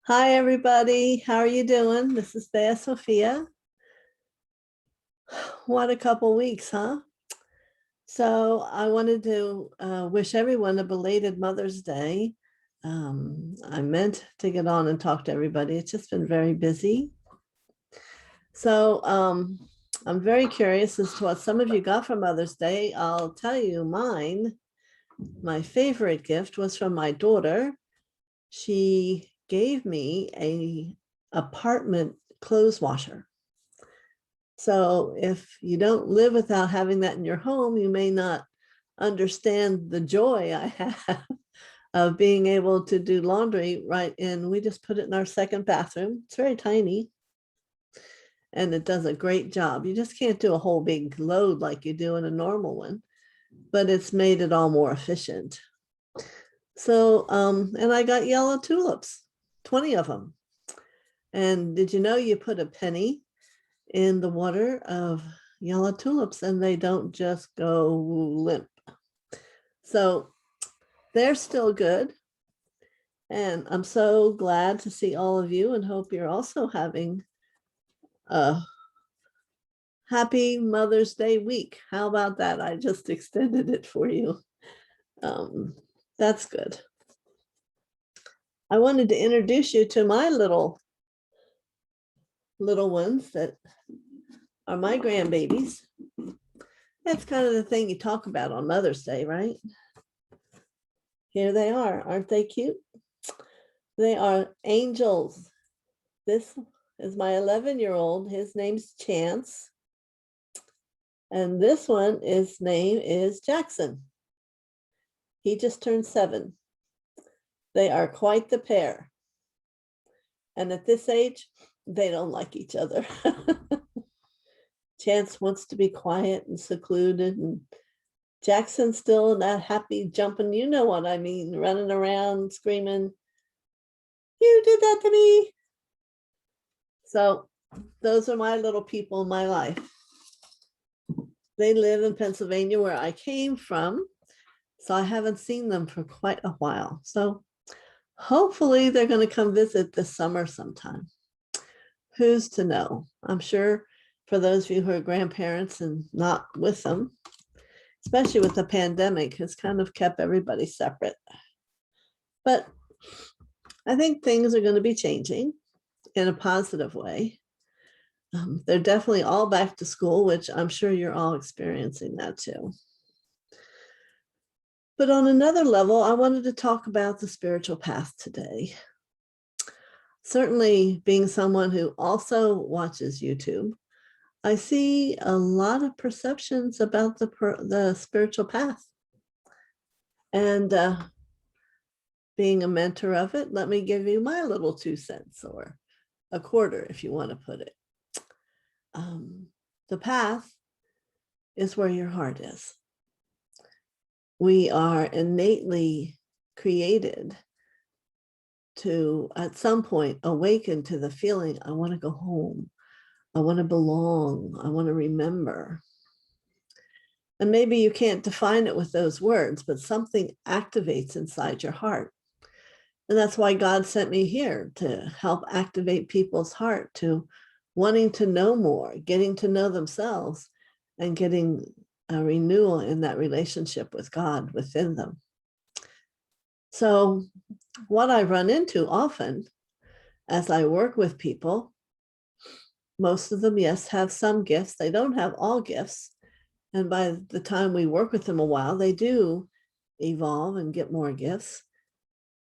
Hi, everybody. How are you doing? This is TheoSophia. What a couple weeks, huh? So I wanted to wish everyone a belated Mother's Day. I meant to get on and talk to everybody. It's just been very busy. So I'm very curious as to what some of you got for Mother's Day. I'll tell you mine. My favorite gift was from my daughter. She gave me a apartment clothes washer. So if you don't live without having that in your home, you may not understand the joy I have of being able to do laundry right in. We just put it in our second bathroom. It's very tiny and it does a great job. You just can't do a whole big load like you do in a normal one, but it's made it all more efficient. So, and I got yellow tulips, 20 of them. And did you know you put a penny in the water of yellow tulips and they don't just go limp? So they're still good. And I'm so glad to see all of you and hope you're also having a happy Mother's Day week. How about that? I just extended it for you. That's good. I wanted to introduce you to my little ones that are my grandbabies. That's kind of the thing you talk about on Mother's Day, right? Here they are. Aren't they cute? They are angels. This is my 11-year-old. His name's Chance. And this one, his name is Jackson. He just turned 7. They are quite the pair. And at this age, they don't like each other. Chance wants to be quiet and secluded, and Jackson's still that happy jumping, you know what I mean, running around screaming, "You did that to me." So those are my little people in my life. They live in Pennsylvania, where I came from, so I haven't seen them for quite a while. So hopefully they're going to come visit this summer sometime. Who's to know? I'm sure for those of you who are grandparents and not with them, especially with the pandemic, has kind of kept everybody separate. But I think things are going to be changing in a positive way. They're definitely all back to school, which I'm sure you're all experiencing that too. But on another level, I wanted to talk about the spiritual path today. Certainly, being someone who also watches YouTube, I see a lot of perceptions about the spiritual path. And being a mentor of it, let me give you my little 2 cents, or a quarter if you want to put it. The path is where your heart is. We are innately created to, at some point, awaken to the feeling, I want to go home. I want to belong. I want to remember. And maybe you can't define it with those words, but something activates inside your heart. And that's why God sent me here, to help activate people's heart to wanting to know more, getting to know themselves, and getting a renewal in that relationship with God within them. So what I run into often as I work with people, most of them, yes, have some gifts. They don't have all gifts. And by the time we work with them a while, they do evolve and get more gifts.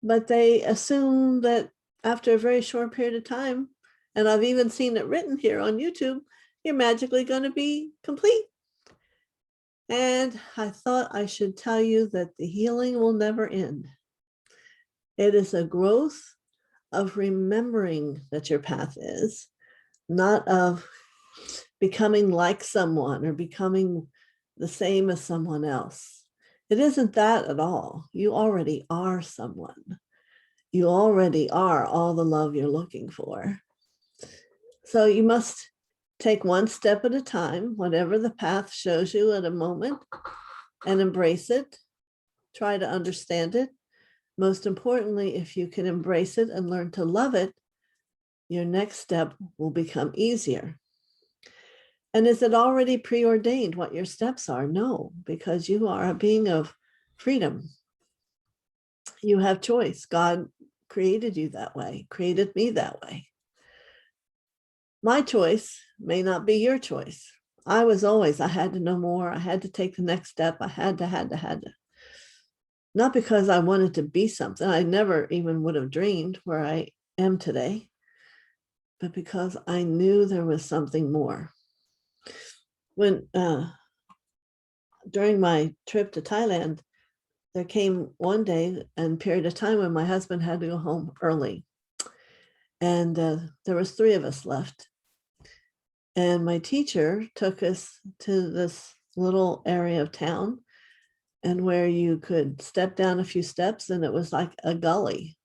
But they assume that after a very short period of time, and I've even seen it written here on YouTube, you're magically going to be complete. And I thought I should tell you that the healing will never end. It is a growth of remembering that your path is, not of becoming like someone or becoming the same as someone else. It isn't that at all. You already are someone. You already are all the love you're looking for. So you must take one step at a time, whatever the path shows you at a moment, and embrace it. Try to understand it. Most importantly, if you can embrace it and learn to love it, your next step will become easier. And is it already preordained what your steps are? No, because you are a being of freedom. You have choice. God created you that way, created me that way. My choice may not be your choice. I had to know more. I had to take the next step. I had to. Not because I wanted to be something. I never even would have dreamed where I am today, but because I knew there was something more. When during my trip to Thailand, there came one day and period of time when my husband had to go home early, and there was 3 of us left. And my teacher took us to this little area of town, and where you could step down a few steps, and it was like a gully.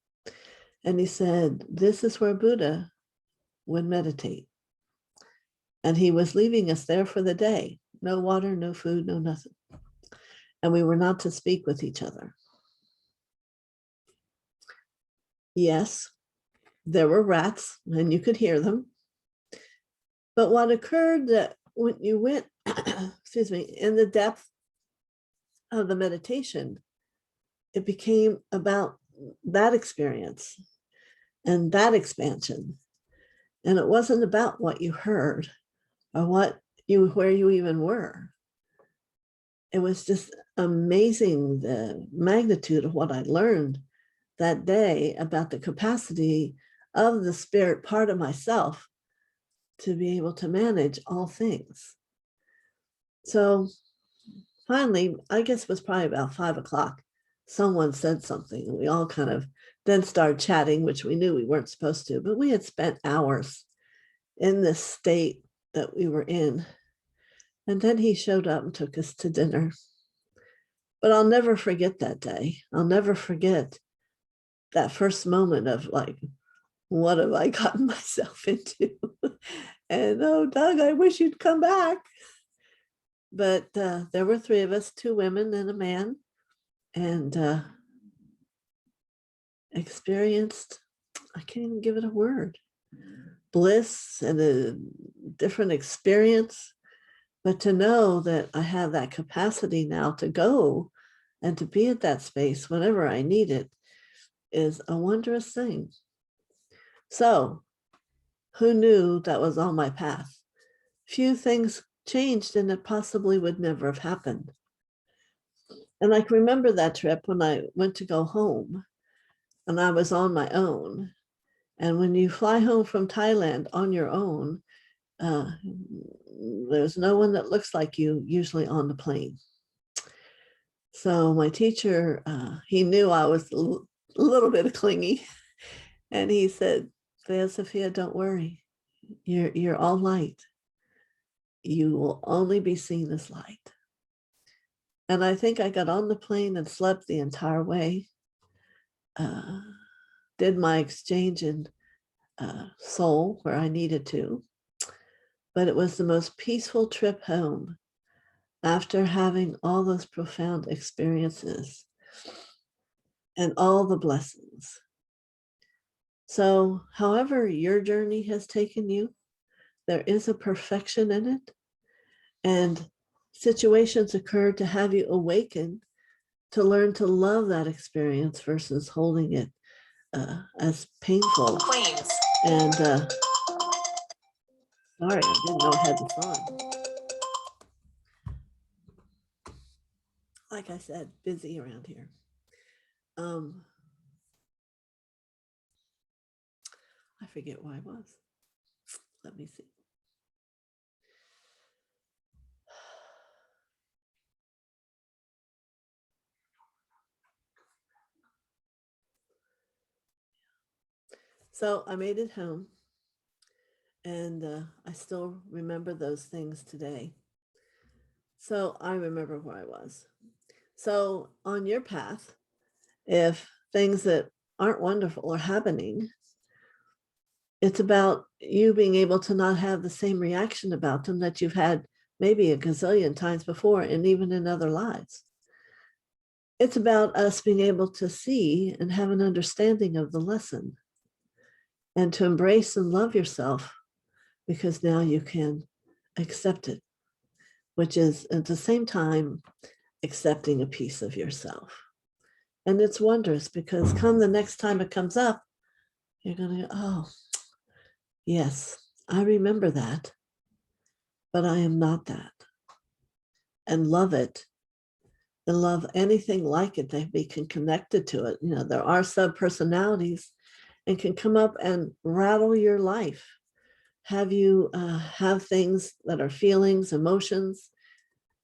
And he said, "This is where Buddha would meditate." And he was leaving us there for the day. No water, no food, no nothing. And we were not to speak with each other. Yes, there were rats, and you could hear them. But what occurred that when you went, excuse me, in the depth of the meditation, it became about that experience and that expansion. And it wasn't about what you heard or where you even were. It was just amazing the magnitude of what I learned that day about the capacity of the spirit part of myself to be able to manage all things. So finally, I guess it was probably about 5 o'clock, someone said something, and we all kind of then started chatting, which we knew we weren't supposed to, but we had spent hours in this state that we were in. And then he showed up and took us to dinner. But I'll never forget that day. I'll never forget that first moment of like, what have I gotten myself into? And oh, Doug, I wish you'd come back. But there were 3 of us, 2 women and a man, and experienced, I can't even give it a word, bliss and a different experience. But to know that I have that capacity now to go and to be at that space whenever I need it is a wondrous thing. So who knew that was on my path? Few things changed, and it possibly would never have happened. And I can remember that trip when I went to go home and I was on my own. And when you fly home from Thailand on your own, there's no one that looks like you usually on the plane. So my teacher, he knew I was a little bit clingy, and he said, "TheoSophia, don't worry. You're all light. You will only be seen as light." And I think I got on the plane and slept the entire way. Did my exchange in Seoul where I needed to. But it was the most peaceful trip home after having all those profound experiences and all the blessings. So, however your journey has taken you, there is a perfection in it, and situations occur to have you awaken to learn to love that experience versus holding it as painful. Queens. And sorry, I didn't know I had this on. Like I said, busy around here. I forget where I was. Let me see. So I made it home, and I still remember those things today. So I remember where I was. So on your path, if things that aren't wonderful are happening, it's about you being able to not have the same reaction about them that you've had maybe a gazillion times before, and even in other lives. It's about us being able to see and have an understanding of the lesson and to embrace and love yourself, because now you can accept it, which is at the same time accepting a piece of yourself. And it's wondrous, because come the next time it comes up, you're going to go, oh, yes, I remember that, but I am not that. And love it, and love anything like it that we can connect it to it. You know, there are sub-personalities and can come up and rattle your life. Have you have things that are feelings, emotions,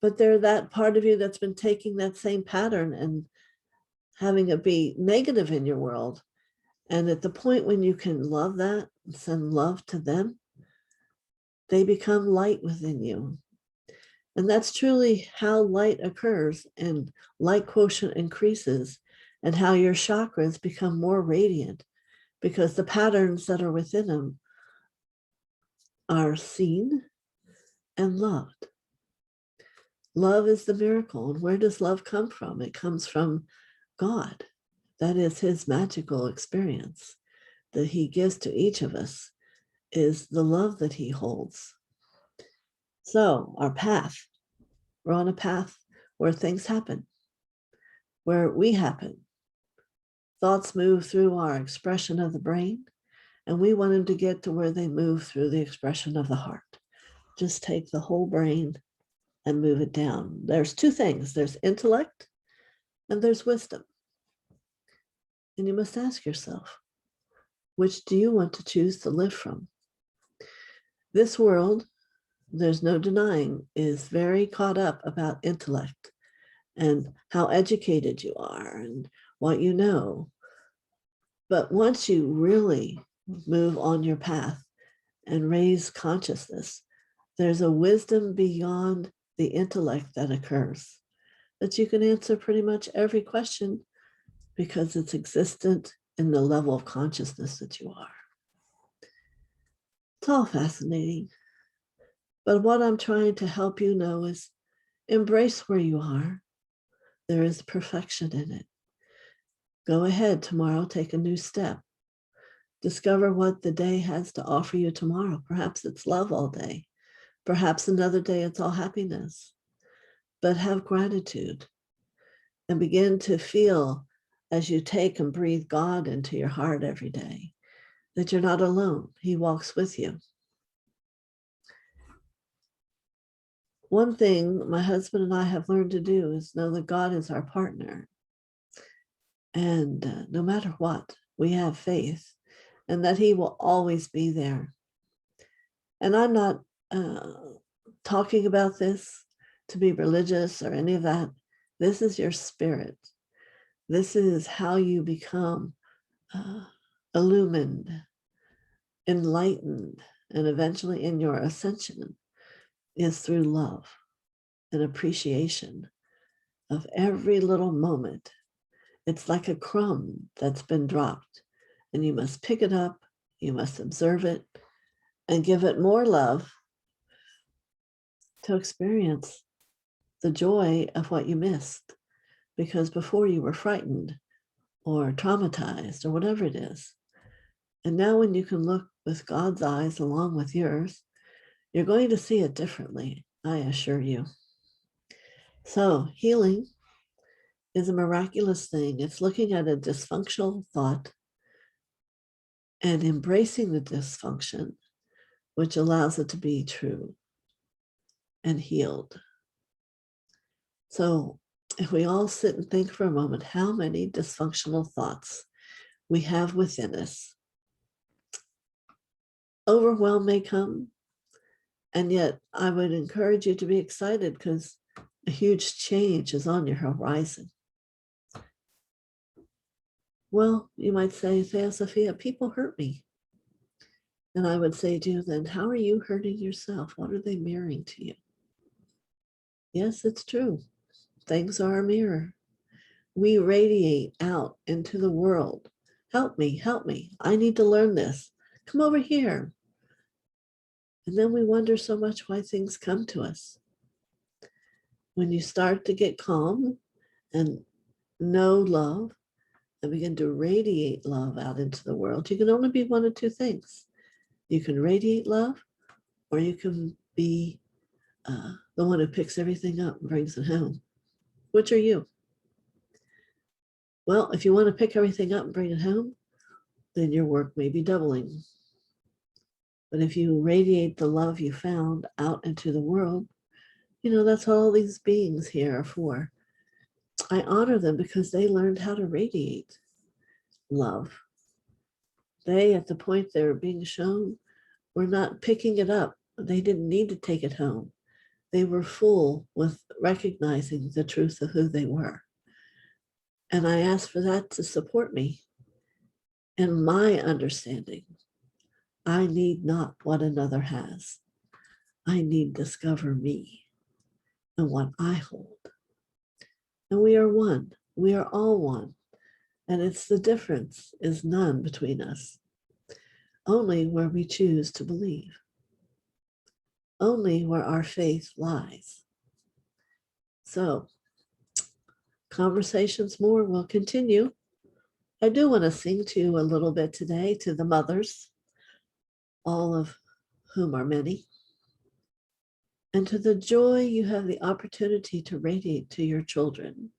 but they're that part of you that's been taking that same pattern and having it be negative in your world. And at the point when you can love that and send love to them, they become light within you. And that's truly how light occurs and light quotient increases, and how your chakras become more radiant, because the patterns that are within them are seen and loved. Love is the miracle. And where does love come from? It comes from God. That is his magical experience that he gives to each of us, is the love that he holds. So our path, we're on a path where things happen, where we happen. Thoughts move through our expression of the brain, and we want them to get to where they move through the expression of the heart. Just take the whole brain and move it down. There's two things. There's intellect and there's wisdom. And you must ask yourself, which do you want to choose to live from? This world, there's no denying, is very caught up about intellect and how educated you are and what you know. But once you really move on your path and raise consciousness, there's a wisdom beyond the intellect that occurs, that you can answer pretty much every question because it's existent in the level of consciousness that you are. It's all fascinating. But what I'm trying to help you know is embrace where you are. There is perfection in it. Go ahead tomorrow, take a new step. Discover what the day has to offer you tomorrow. Perhaps it's love all day. Perhaps another day it's all happiness. But have gratitude and begin to feel, as you take and breathe God into your heart every day, that you're not alone. He walks with you. One thing my husband and I have learned to do is know that God is our partner. And no matter what, we have faith, and that he will always be there. And I'm not talking about this to be religious or any of that. This is your spirit. This is how you become illumined, enlightened, and eventually in your ascension, is through love and appreciation of every little moment. It's like a crumb that's been dropped, and you must pick it up, you must observe it, and give it more love to experience the joy of what you missed. Because before you were frightened or traumatized or whatever it is. And now when you can look with God's eyes along with yours, you're going to see it differently, I assure you. So healing is a miraculous thing. It's looking at a dysfunctional thought and embracing the dysfunction, which allows it to be true and healed. So if we all sit and think for a moment how many dysfunctional thoughts we have within us, overwhelm may come. And yet I would encourage you to be excited, because a huge change is on your horizon. Well, you might say, TheoSophia, people hurt me. And I would say to you, then how are you hurting yourself? What are they mirroring to you? Yes, it's true. Things are a mirror. We radiate out into the world. Help me, help me. I need to learn this. Come over here. And then we wonder so much why things come to us. When you start to get calm and know love, and begin to radiate love out into the world, you can only be one of two things. You can radiate love, or you can be the one who picks everything up and brings it home. Which are you? Well, if you want to pick everything up and bring it home, then your work may be doubling. But if you radiate the love you found out into the world, that's what all these beings here are for. I honor them because they learned how to radiate love. They, at the point they were being shown, were not picking it up. They didn't need to take it home. They were full with recognizing the truth of who they were. And I asked for that to support me in my understanding. I need not what another has. I need discover me and what I hold. And we are one. We are all one. And it's the difference is none between us. Only where we choose to believe. Only where our faith lies. So, conversations more will continue. I do want to sing to you a little bit today to the mothers, all of whom are many, and to the joy you have the opportunity to radiate to your children.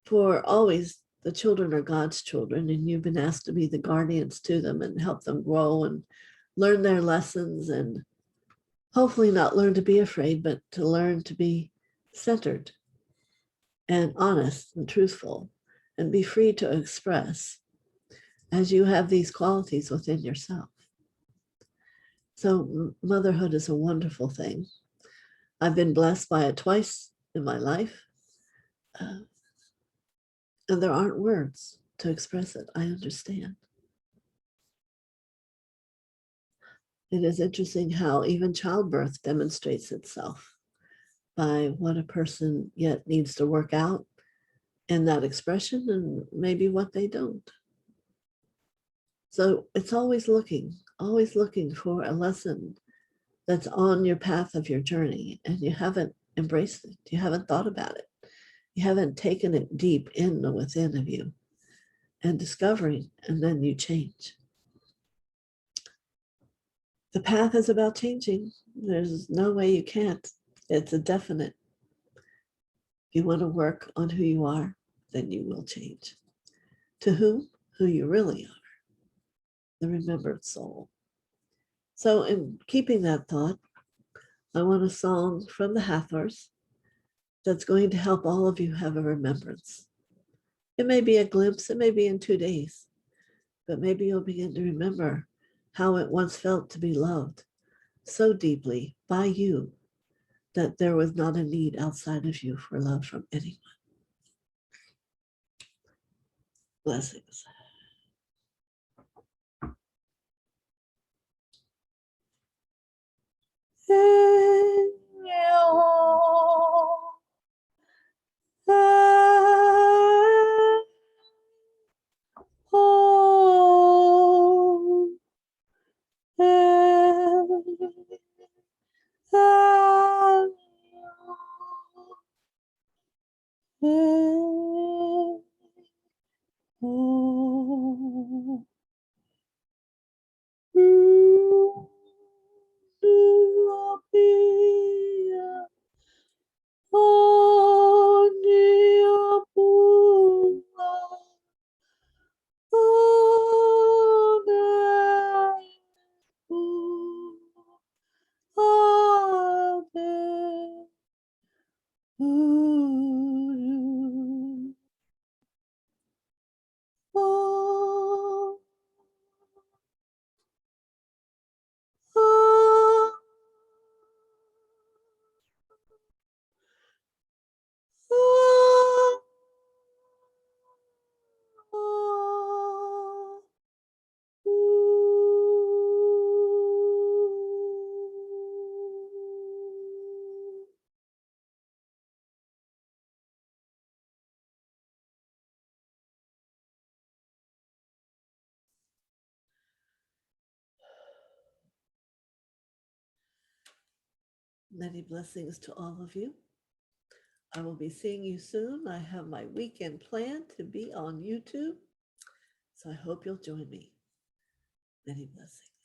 For always, the children are God's children, and you've been asked to be the guardians to them and help them grow and learn their lessons, and hopefully not learn to be afraid, but to learn to be centered and honest and truthful and be free to express as you have these qualities within yourself. So motherhood is a wonderful thing. I've been blessed by it twice in my life. And there aren't words to express it. I understand. It is interesting how even childbirth demonstrates itself by what a person yet needs to work out in that expression and maybe what they don't. So it's always looking for a lesson that's on your path of your journey, and you haven't embraced it. You haven't thought about it. You haven't taken it deep in within of you and discovering, and then you change. The path is about changing. There's no way you can't. It's a definite. If you want to work on who you are, then you will change. To whom? Who you really are. The remembered soul. So in keeping that thought, I want a song from the Hathors that's going to help all of you have a remembrance. It may be a glimpse, it may be in 2 days, but maybe you'll begin to remember how it once felt to be loved so deeply by you that there was not a need outside of you for love from anyone. Blessings. Many blessings to all of you. I will be seeing you soon. I have my weekend planned to be on YouTube. So I hope you'll join me. Many blessings.